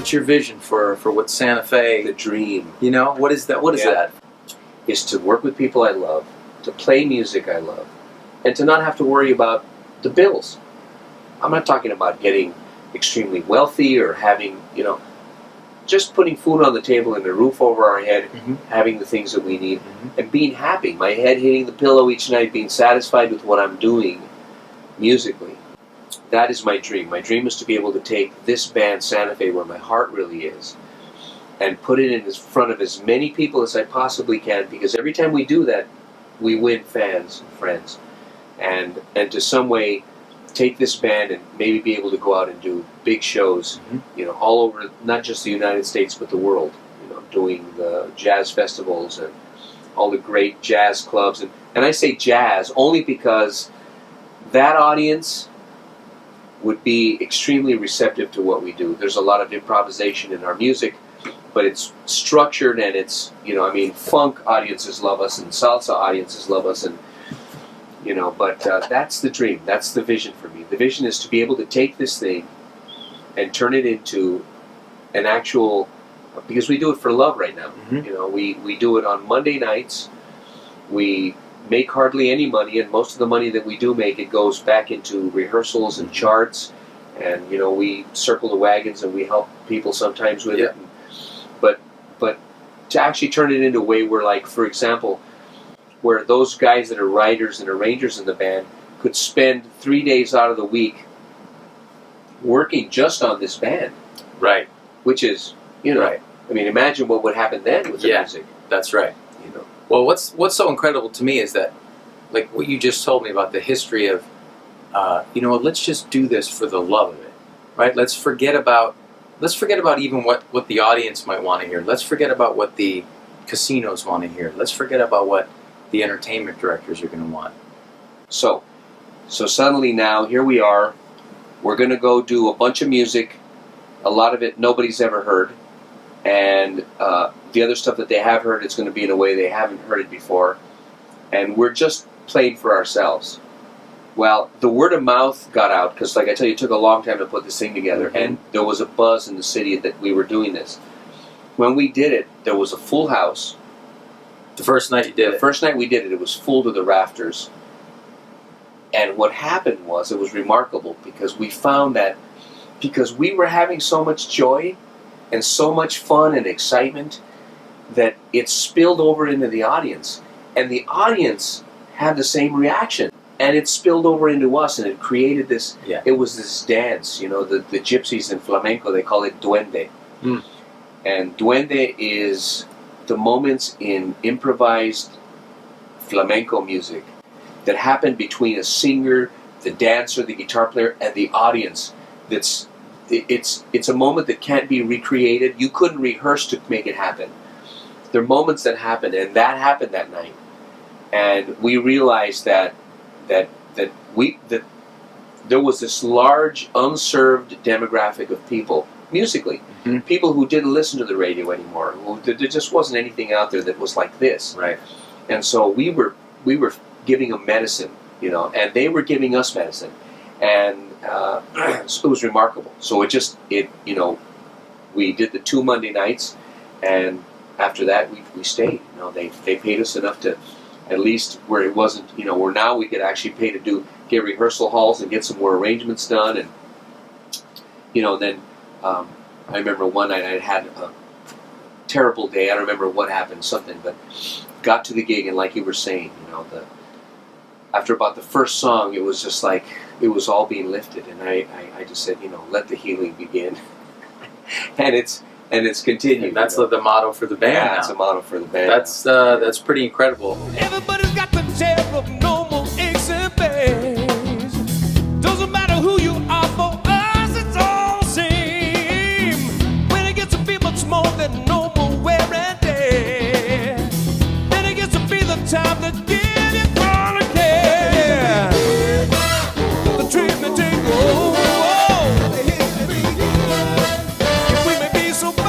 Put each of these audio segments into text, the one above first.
What's your vision for what Santa Fe? The dream. You know, what is that? What is that? Is to work with people I love, to play music I love, and to not have to worry about the bills. I'm not talking about getting extremely wealthy or having, just putting food on the table and a roof over our head, having the things that we need, and being happy. My head hitting the pillow each night, being satisfied with what I'm doing musically. That is my dream. My dream is to be able to take this band, Santa Fe, where my heart really is, and put it in front of as many people as I possibly can, because every time we do that, we win fans and friends. And to some way take this band and maybe be able to go out and do big shows, all over, not just the United States, but the world, doing the jazz festivals and all the great jazz clubs. And I say jazz only because that audience would be extremely receptive to what we do. There's a lot of improvisation in our music, but it's structured, and it's, funk audiences love us and salsa audiences love us, and but that's the dream. That's the vision for me. The vision is to be able to take this thing and turn it into an actual, because we do it for love right now. We do it on Monday nights. We make hardly any money, and most of the money that we do make, it goes back into rehearsals and charts, and we circle the wagons and we help people sometimes with it. But to actually turn it into a way where, like, for example, where those guys that are writers and arrangers in the band could spend 3 days out of the week working just on this band. Right. Which is, right. I mean, imagine what would happen then with the music. That's right. Well, what's so incredible to me is that, like what you just told me about the history of, let's just do this for the love of it, right? Let's forget about even what the audience might want to hear. Let's forget about what the casinos want to hear. Let's forget about what the entertainment directors are going to want. So suddenly now, here we are. We're going to go do a bunch of music. A lot of it nobody's ever heard. And the other stuff that they have heard, it's going to be in a way they haven't heard it before. And we're just playing for ourselves. Well, the word of mouth got out, because like I tell you, it took a long time to put this thing together. And there was a buzz in the city that we were doing this. When we did it, there was a full house. The first night you did it? The first night we did it, it was full to the rafters. And what happened was, it was remarkable, because we found that because we were having so much joy and so much fun and excitement, that it spilled over into the audience. And the audience had the same reaction. And it spilled over into us, and it created this, it was this dance, the gypsies in flamenco, they call it duende. And duende is the moments in improvised flamenco music that happen between a singer, the dancer, the guitar player, and the audience. It's a moment that can't be recreated. You couldn't rehearse to make it happen. There are moments that happen, and that happened that night. And we realized that there was this large unserved demographic of people musically, people who didn't listen to the radio anymore. There just wasn't anything out there that was like this, right? And so we were giving them medicine, and they were giving us medicine, and so it was remarkable. So we did the 2 Monday nights, and after that we stayed. They paid us enough to, at least where it wasn't, where now we could actually pay to get rehearsal halls and get some more arrangements done, and then I remember one night I had a terrible day. I don't remember what happened, something, but got to the gig, and like you were saying, after about the first song, it was just like it was all being lifted, and I just said, let the healing begin, and it's continued. And that's the motto for the band. Yeah, it's a motto for the band. That's pretty incredible. Everybody's got the terror of normal aches and pains. Doesn't matter who you are, for us it's all the same. When it gets to be much more than normal wear and tear, then it gets to be the time to give you all the care. The treatment take if we may be so bold,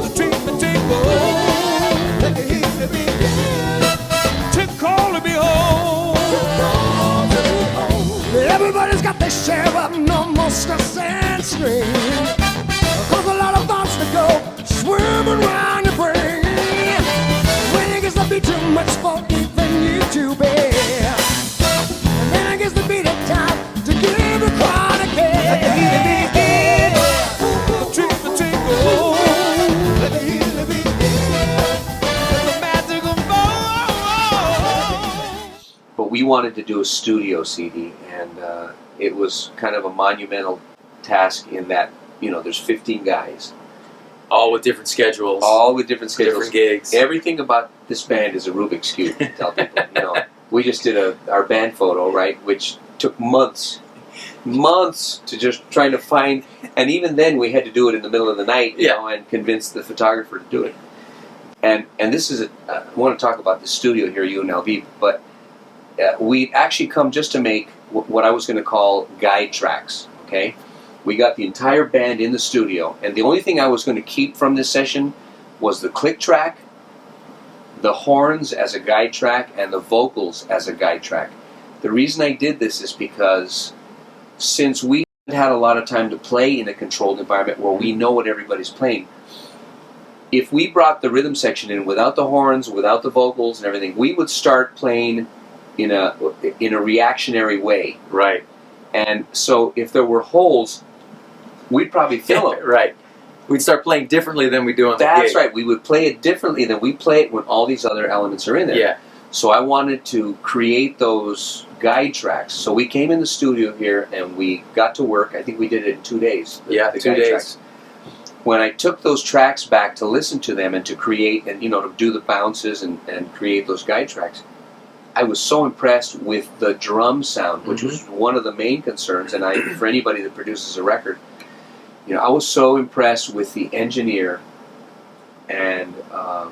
the treatment take Everybody's got their share of normal stress and strain. Cause a lot of thoughts to go swimming around your brain. When it gets to be too much for even you to bear, and then it gets to be the time to give a chronic care. But we wanted to do a studio CD, and it was kind of a monumental task in that, you know, there's 15 guys. All with different schedules. All with different schedules. Different gigs. Everything about this band is a Rubik's Cube, to tell people. You know, we just did our band photo, right, which took months to just trying to find, and even then we had to do it in the middle of the night, you know, and convince the photographer to do it. And this is I want to talk about the studio here, UNLV, but we'd actually come just to make what I was going to call guide tracks, okay? We got the entire band in the studio, and the only thing I was going to keep from this session was the click track, the horns as a guide track, and the vocals as a guide track. The reason I did this is because since we had a lot of time to play in a controlled environment where we know what everybody's playing, if we brought the rhythm section in without the horns, without the vocals and everything, we would start playing in a reactionary way. Right. And so if there were holes, we'd probably fill them. Right. We'd start playing differently than we do on the That's gig. right. We would play it differently than we play it when all these other elements are in there. Yeah. So I wanted to create those guide tracks. So we came in the studio here and we got to work. I think we did it in 2 days. The 2 days. Tracks. When I took those tracks back to listen to them and to create and, you know, to do the bounces and create those guide tracks, I was so impressed with the drum sound, which was one of the main concerns. And for anybody that produces a record, you know, I was so impressed with the engineer and the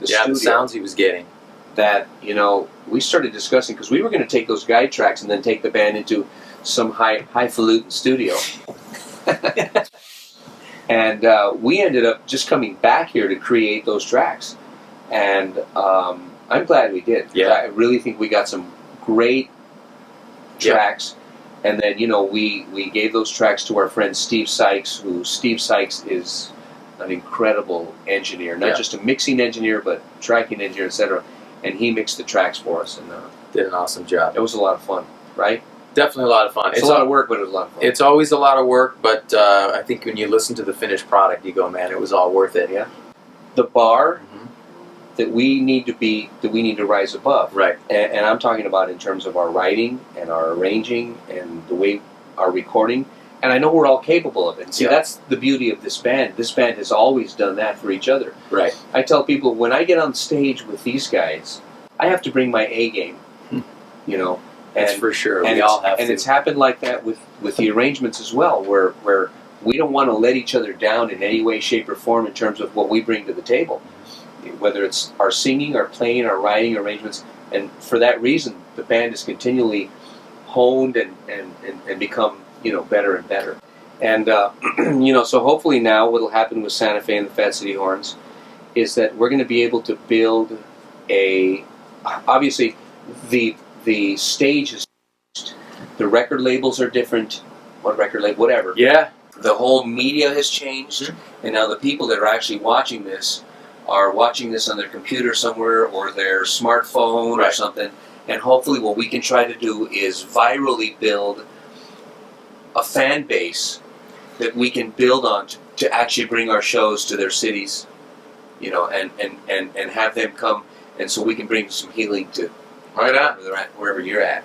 studio. The sounds he was getting. That, you know, we started discussing, because we were going to take those guide tracks and then take the band into some highfalutin studio. And we ended up just coming back here to create those tracks. And I'm glad we did. Yeah. I really think we got some great tracks. And then, you know, we gave those tracks to our friend Steve Sykes, Steve Sykes is an incredible engineer. Not just a mixing engineer, but tracking engineer, etc. And he mixed the tracks for us. And did an awesome job. it was a lot of fun, right? Definitely a lot of fun. It's a lot of work, but it was a lot of fun. It's always a lot of work, but I think when you listen to the finished product, you go, man, it was all worth it. Yeah. The bar that we need to rise above. Right. And I'm talking about in terms of our writing and our arranging and the way our recording. And I know we're all capable of it. And see, that's the beauty of this band. This band has always done that for each other. Right. I tell people, when I get on stage with these guys, I have to bring my A game. You know. That's for sure. And we all have to. And it's happened like that with the arrangements as well, where we don't want to let each other down in any way, shape, or form in terms of what we bring to the table. Whether it's our singing, our playing, our writing, arrangements. And for that reason, the band is continually honed and become, you know, better and better. And, you know, so hopefully now what will happen with Santa Fe and the Fat City Horns is that we're going to be able to build obviously the stage is changed. The record labels are different. What record label? Whatever. Yeah. The whole media has changed. And now the people that are actually watching this are watching this on their computer somewhere or their smartphone or something. And hopefully what we can try to do is virally build a fan base that we can build on to actually bring our shows to their cities, you know, and have them come, and so we can bring some healing to wherever you're at.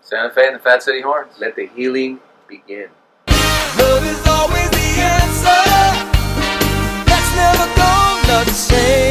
Santa Fe and the Fat City Horns. Let the healing begin. Love is always the answer. That's never gonna change.